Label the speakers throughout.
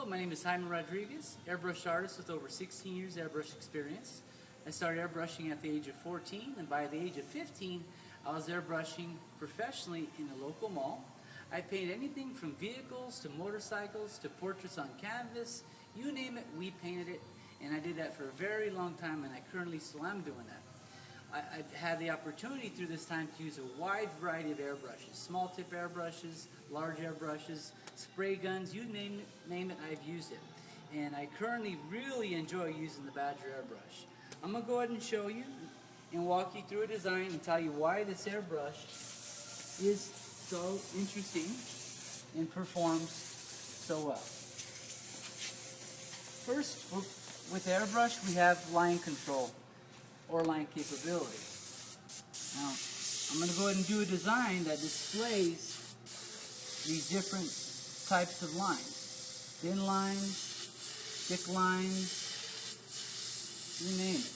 Speaker 1: Hello, my name is Jaime Rodriguez, airbrush artist with over 16 years airbrush experience. I started airbrushing at the age of 14, and by the age of 15, I was airbrushing professionally in a local mall. I painted anything from vehicles to motorcycles to portraits on canvas. You name it, we painted it, and I did that for a very long time, and I currently still am doing that. I've had the opportunity through this time to use a wide variety of airbrushes, small tip airbrushes, large airbrushes, spray guns, you name it, I've used it. And I currently really enjoy using the Badger Airbrush. I'm going to go ahead and show you and walk you through a design and tell you why this airbrush is so interesting and performs so well. First, with airbrush we have line control or line capability. Now, I'm going to go ahead and do a design that displays these different types of lines. Thin lines, thick lines, you name it.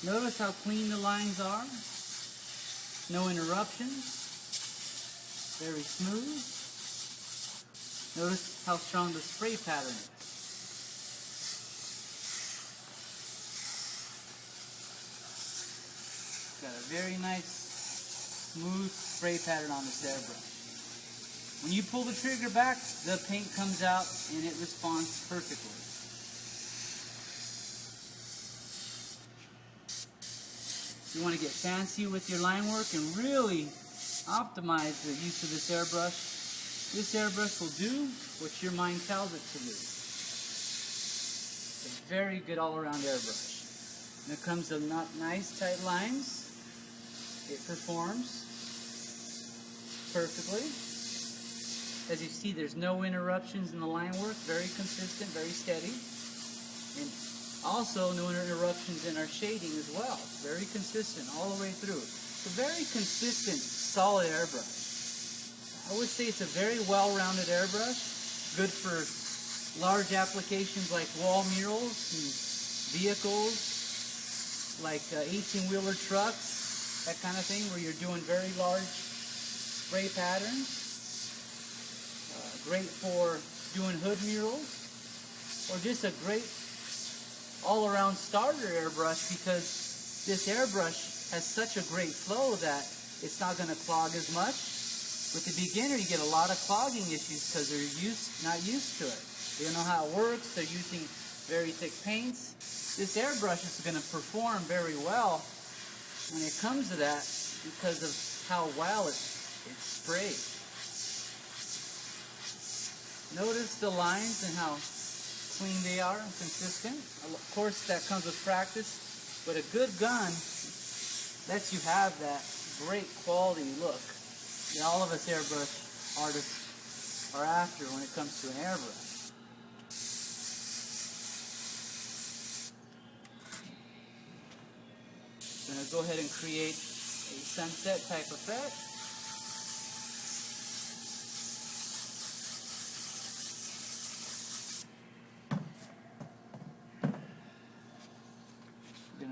Speaker 1: Notice how clean the lines are. No interruptions. Very smooth. Notice how strong the spray pattern is. Got a very nice, smooth spray pattern on this airbrush. When you pull the trigger back, the paint comes out and it responds perfectly. If you want to get fancy with your line work and really optimize the use of this airbrush will do what your mind tells it to do. It's a very good all-around airbrush. When it comes to nice, tight lines, it performs perfectly. As you see, there's no interruptions in the line work, very consistent, very steady. And also no interruptions in our shading as well. It's very consistent all the way through. It's a very consistent, solid airbrush. I would say it's a very well-rounded airbrush, good for large applications like wall murals and vehicles, like 18-wheeler trucks, that kind of thing, where you're doing very large spray patterns. Great for doing hood murals, or just a great all-around starter airbrush, because this airbrush has such a great flow that it's not going to clog as much. With the beginner, you get a lot of clogging issues because they're not used to it. They don't know how it works. They're using very thick paints. This airbrush is going to perform very well when it comes to that because of how well it's sprayed. Notice the lines and how clean they are and consistent. Of course, that comes with practice, but a good gun lets you have that great quality look that all of us airbrush artists are after when it comes to an airbrush. I'm going to go ahead and create a sunset type effect.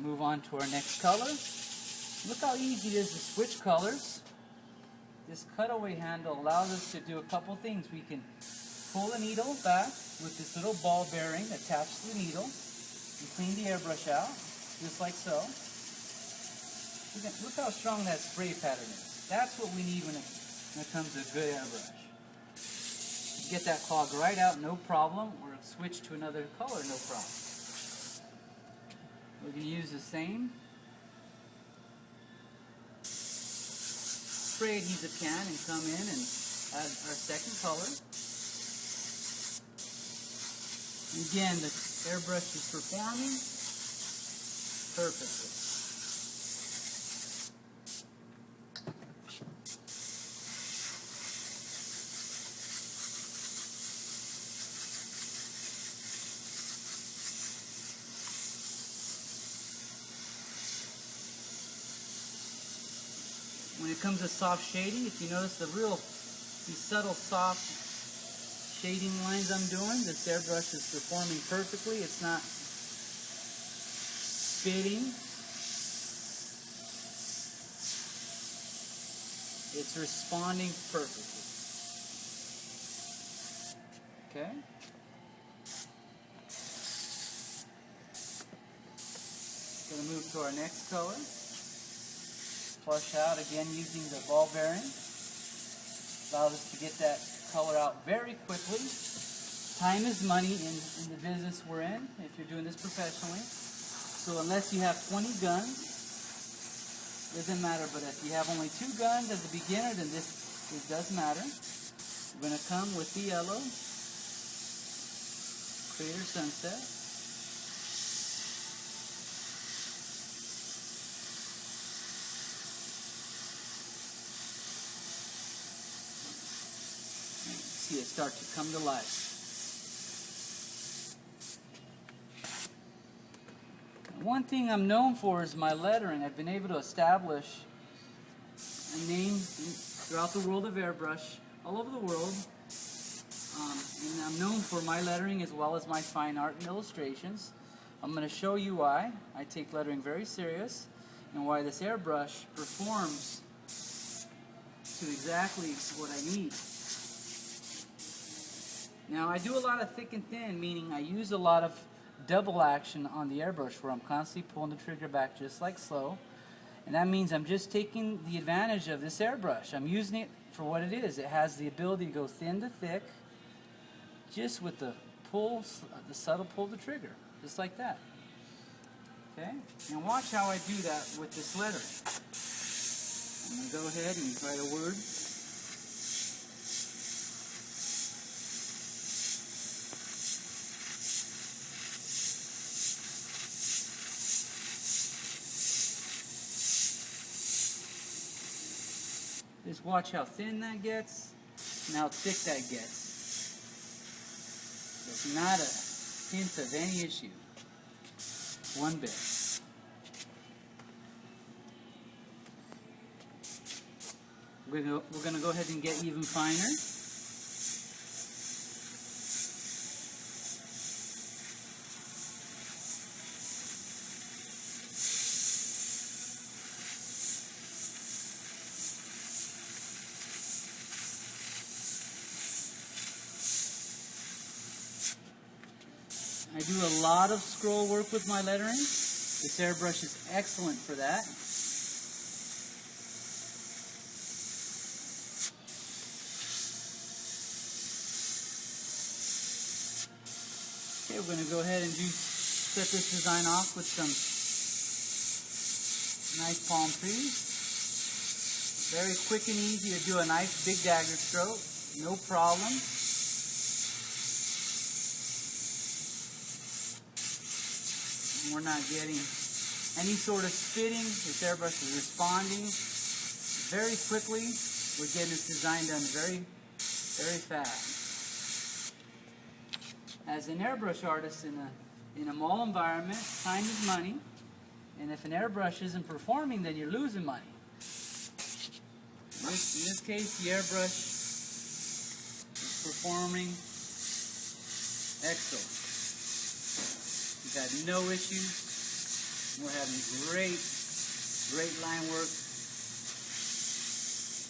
Speaker 1: Move on to our next color. Look how easy it is to switch colors. This cutaway handle allows us to do a couple things. We can pull the needle back with this little ball bearing attached to the needle and clean the airbrush out, just like so. Look how strong that spray pattern is. That's what we need when it comes to a good airbrush. Get that clog right out, no problem, or switch to another color, no problem. We're going to use the same spray adhesive can and come in and add our second color. And again, the airbrush is performing perfectly. When it comes to soft shading, if you notice these subtle soft shading lines I'm doing, this airbrush is performing perfectly. It's not spitting. It's responding perfectly. Okay. Going to move to our next color. Flush out again using the ball bearing. Allows us to get that color out very quickly. Time is money in the business we're in, if you're doing this professionally. So unless you have 20 guns, doesn't matter. But if you have only 2 guns as a beginner, then it does matter. We're going to come with the yellow, Crater Sunset. See it start to come to life. One thing I'm known for is my lettering. I've been able to establish a name throughout the world of airbrush, all over the world. And I'm known for my lettering as well as my fine art and illustrations. I'm going to show you why I take lettering very serious and why this airbrush performs to exactly what I need. Now I do a lot of thick and thin, meaning I use a lot of double action on the airbrush where I'm constantly pulling the trigger back just like slow. And that means I'm just taking the advantage of this airbrush. I'm using it for what it is. It has the ability to go thin to thick just with the pull, the subtle pull of the trigger, just like that. Okay? And watch how I do that with this lettering. I'm going to go ahead and write a word. Just watch how thin that gets and how thick that gets. There's not a hint of any issue. One bit. We're going to go ahead and get even finer. I do a lot of scroll work with my lettering. This airbrush is excellent for that. Okay, we're going to go ahead and set this design off with some nice palm trees. Very quick and easy to do a nice big dagger stroke, no problem. We're not getting any sort of spitting. This airbrush is responding very quickly. We're getting this design done very, very fast. As an airbrush artist in a mall environment, time is money. And if an airbrush isn't performing, then you're losing money. In this case, the airbrush is performing excellent. We've had no issues. We're having great line work.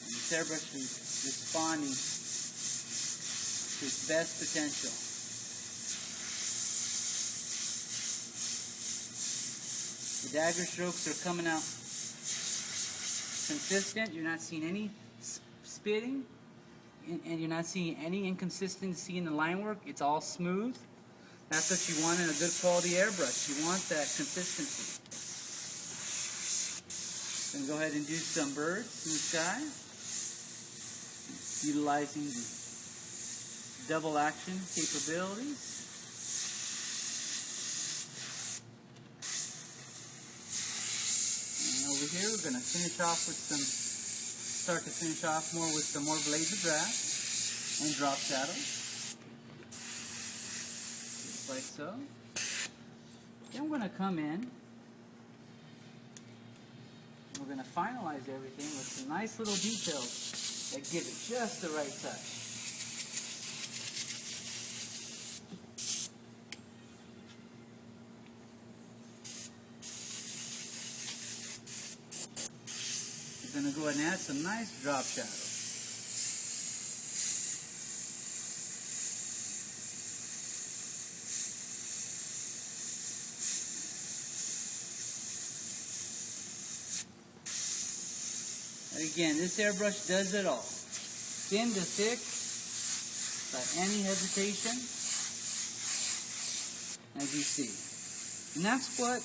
Speaker 1: And this airbrush is responding to its best potential. The dagger strokes are coming out consistent. You're not seeing any spitting, and you're not seeing any inconsistency in the line work. It's all smooth. That's what you want in a good quality airbrush. You want that consistency. Then go ahead and do some birds in the sky, utilizing the double action capabilities. And over here we're going to finish off with start to finish off more with some more blades of grass and drop shadows. Like so. Then we're going to come in. We're going to finalize everything with some nice little details that give it just the right touch. We're going to go ahead and add some nice drop shadows. Again, this airbrush does it all. Thin to thick, without any hesitation, as you see. And that's what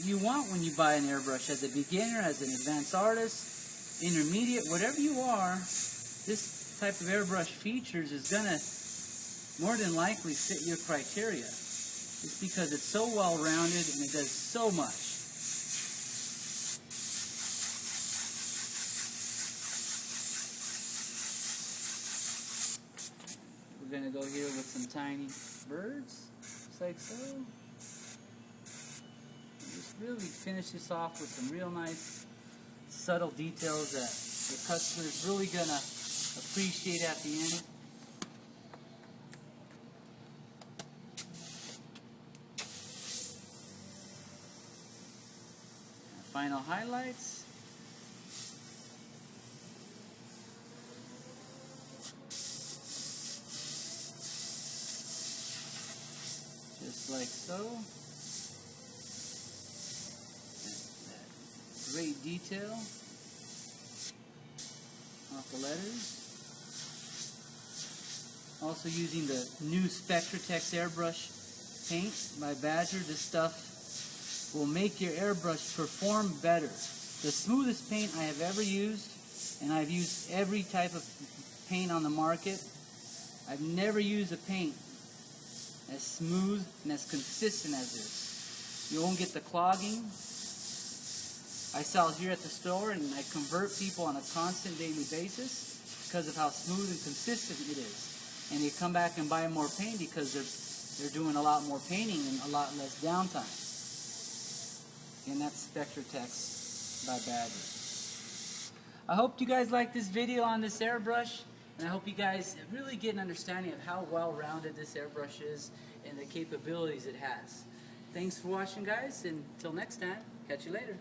Speaker 1: you want when you buy an airbrush. As a beginner, as an advanced artist, intermediate, whatever you are, this type of airbrush features is going to more than likely fit your criteria. It's because it's so well rounded and it does so much. We're going to go here with some tiny birds, just like so. And just really finish this off with some real nice, subtle details that the customer is really going to appreciate at the end. Final highlights. Just like so. That great detail off the letters. Also using the new Spectra airbrush paint by Badger. This stuff will make your airbrush perform better. The smoothest paint I have ever used, and I've used every type of paint on the market. I've never used a paint as smooth and as consistent as this. You won't get the clogging. I sell here at the store and I convert people on a constant daily basis because of how smooth and consistent it is. And they come back and buy more paint because they're doing a lot more painting and a lot less downtime. And that's Spectra by Badger. I hope you guys like this video on this airbrush, and I hope you guys really get an understanding of how well-rounded this airbrush is and the capabilities it has. Thanks for watching, guys, and until next time, catch you later.